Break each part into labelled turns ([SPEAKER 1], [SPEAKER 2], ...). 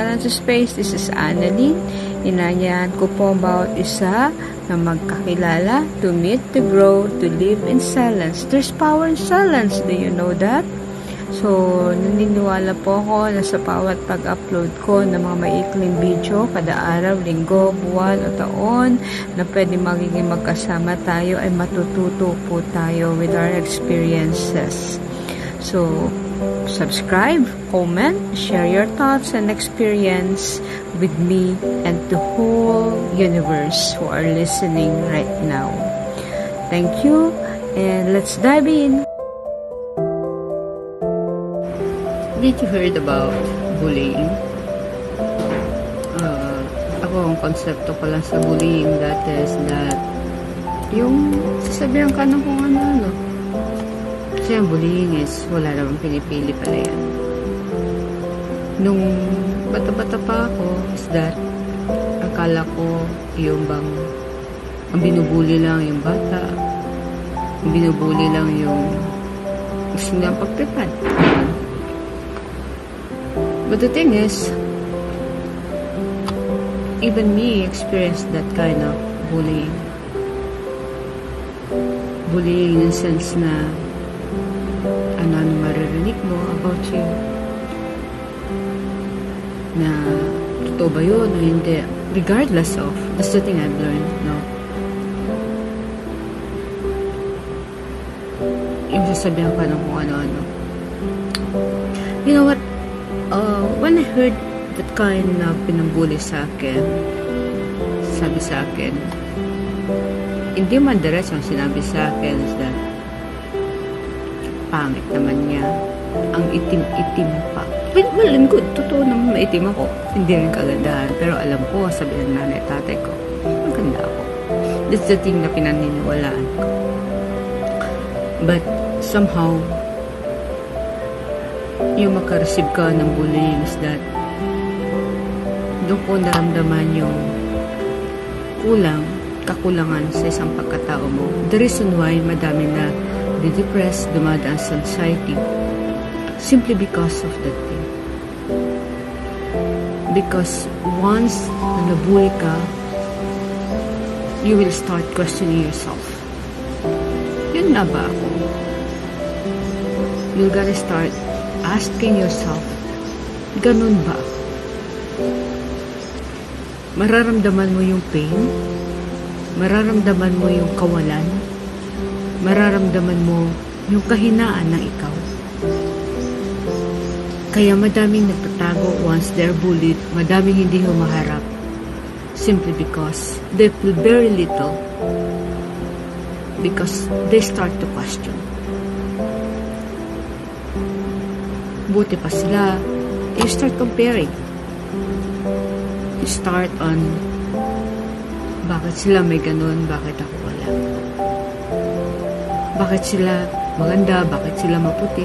[SPEAKER 1] Silence Space. This is Annalyn. Inanyahan ko po about isa na magkakilala, to meet, to grow, to live in silence. There's power in silence. Do you know that? So, naniniwala po ako na sa bawat pag-upload ko ng mga maikling video, kada araw, linggo, buwan o taon, na pwede magiging magkasama tayo, ay matututo po tayo with our experiences. So, subscribe, comment, share your thoughts and experience with me and the whole universe who are listening right now. Thank you, and let's dive in. Did you heard about bullying? Ako, ang konsepto ko lang sa bullying dati is that yung sasabihan ka ng kung ano. Kasi ang bullying is wala namang pinipili pala yan. Nung bata-bata pa ako is that akala ko yung bang ang binubuli lang yung bata, ang binubuli lang yung gusto nilang pagpipad. But the thing is, even me experienced that kind of bullying. Bullying in the sense na ano maririnig mo about you. Na totoo ba yun o hindi. Regardless of, that's the thing I've learned, no? Yung sasabihan ka ng kung ano-ano. You know what? When I heard that kind of pinambuli sa akin, sabi sa akin, hindi man diretso ang sinabi sa akin is that pangit naman niya, ang itim-itim pa. Well, in good, totoo naman maitim ako, hindi rin kagandahan, pero alam ko, sabi ng nanay tatay ko, maganda ako. That's the thing na pinaniniwalaan ko. But somehow, yung makareceive ka ng bullying is that doon ko naramdaman yung kakulangan sa isang pagkatao mo. The reason why madami na depressed, dumadaan sa anxiety, simply because of that thing. Because once na nabully ka, you will start questioning yourself. Yun na ba ako? You gotta start asking yourself, ganun ba? Mararamdaman mo yung pain, mararamdaman mo yung kawalan, mararamdaman mo yung kahinaan ng ikaw. Kaya madaming nagtatago once they're bullied, madaming hindi humaharap, simply because they feel very little, because they start to question. Buti pa sila, you start comparing. You start on, bakit sila may ganun, bakit ako wala? Bakit sila maganda, bakit sila maputi?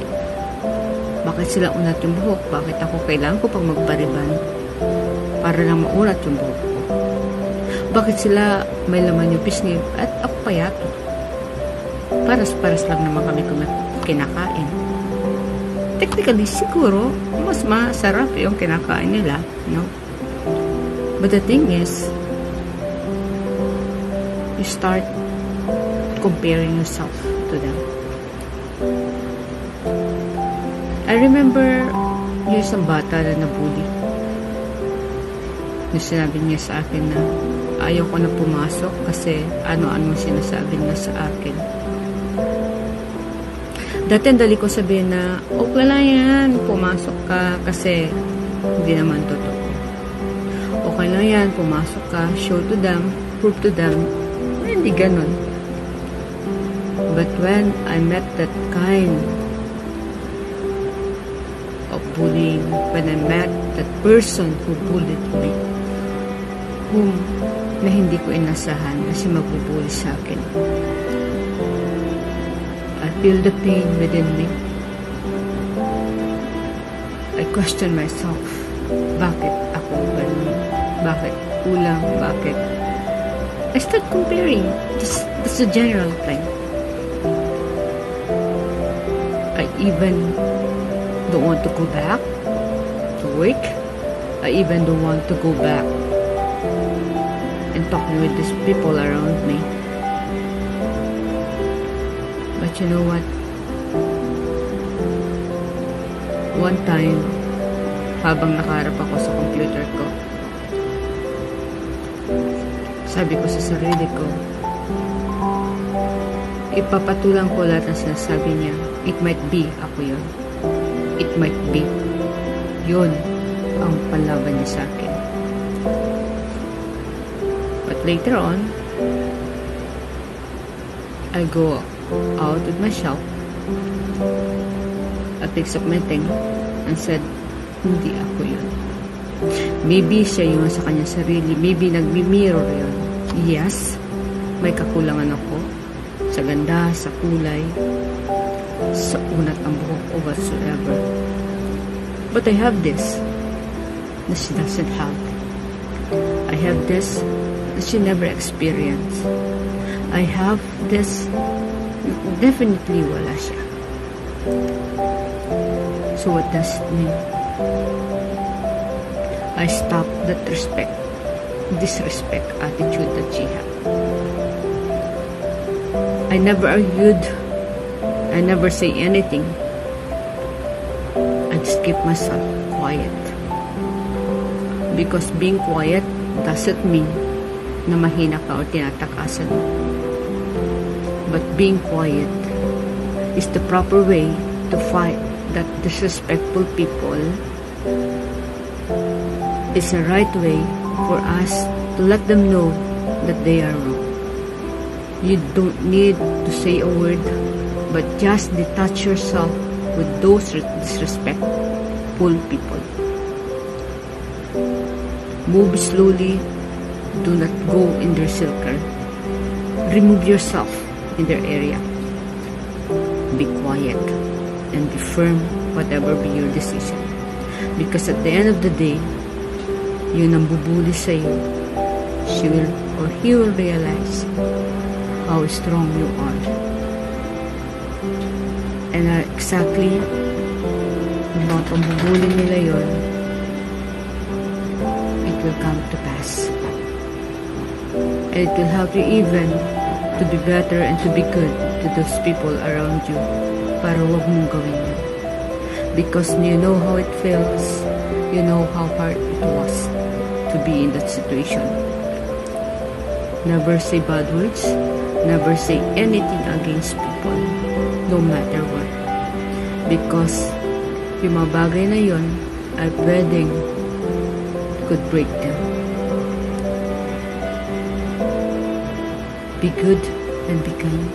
[SPEAKER 1] Bakit sila unat yung buhok? Bakit ako kailangan ko pang magpariban para lang maunat yung buhok ko? Bakit sila may laman yung pisngi at ako payato? Paras-paras lang naman kami kinakain. Technically, siguro, mas masarap yung kinakain nila, no? But the thing is, you start comparing yourself to them. I remember yung isang bata na nabully. Sinabi niya sa akin na ayaw ko na pumasok kasi ano-ano sinasabi niya sa akin. Dati ang dali ko sabihin na, okay lang yan, pumasok ka kasi hindi naman totoo. Okay lang yan, pumasok ka, show to them, prove to them, hindi ganun. But when I met that kind of bullying, when I met that person who bullied me, whom na hindi ko inasahan kasi magbubully sa akin, I feel the pain within me. I question myself. Bakit ako ganun? Bakit kulang? Bakit? I start comparing. That's the general thing. I even don't want to go back to work I even don't want to go back and talking with these people around me. But you know what? One time, habang nakaharap ako sa computer ko, sabi ko sa sarili ko, ipapatulang ko lahat ng sinasabi niya. It might be ako yun. It might be. Yun ang palaban niya sa akin. But later on, I go out with my shop. I picked up my thing and said, hindi ako yun. Maybe siya yung sa kanya sarili. Maybe nagmi-mirror yun. Yes, may kakulangan ako sa ganda, sa kulay, sa unat ang buhok o whatsoever. But I have this that she doesn't have. I have this that she never experienced. I have this definitely wala siya. So what does it mean? I stop that disrespect attitude that she had. I never argued. I never say anything. I just keep myself quiet. Because being quiet doesn't mean na mahina ka o tinatakasan mo. But being quiet is the proper way to fight that disrespectful people. It's a right way for us to let them know that they are wrong. You don't need to say a word, but just detach yourself with those disrespectful people. Move slowly. Do not go in their circle. Remove yourself in their area. Be quiet and be firm, whatever be your decision. Because at the end of the day, yun ang bubuli sa'yo. She will or he will realize how strong you are. And exactly, yung mga pambubuli nila yun, it will come to pass. And it will help you even to be better and to be good to those people around you para wag mong gawin yun. Because you know how it feels, you know how hard it was to be in that situation. Never say bad words, never say anything against people, no matter what. Because yung mga bagay na yun ay pwedeng could break them. Be good and be kind.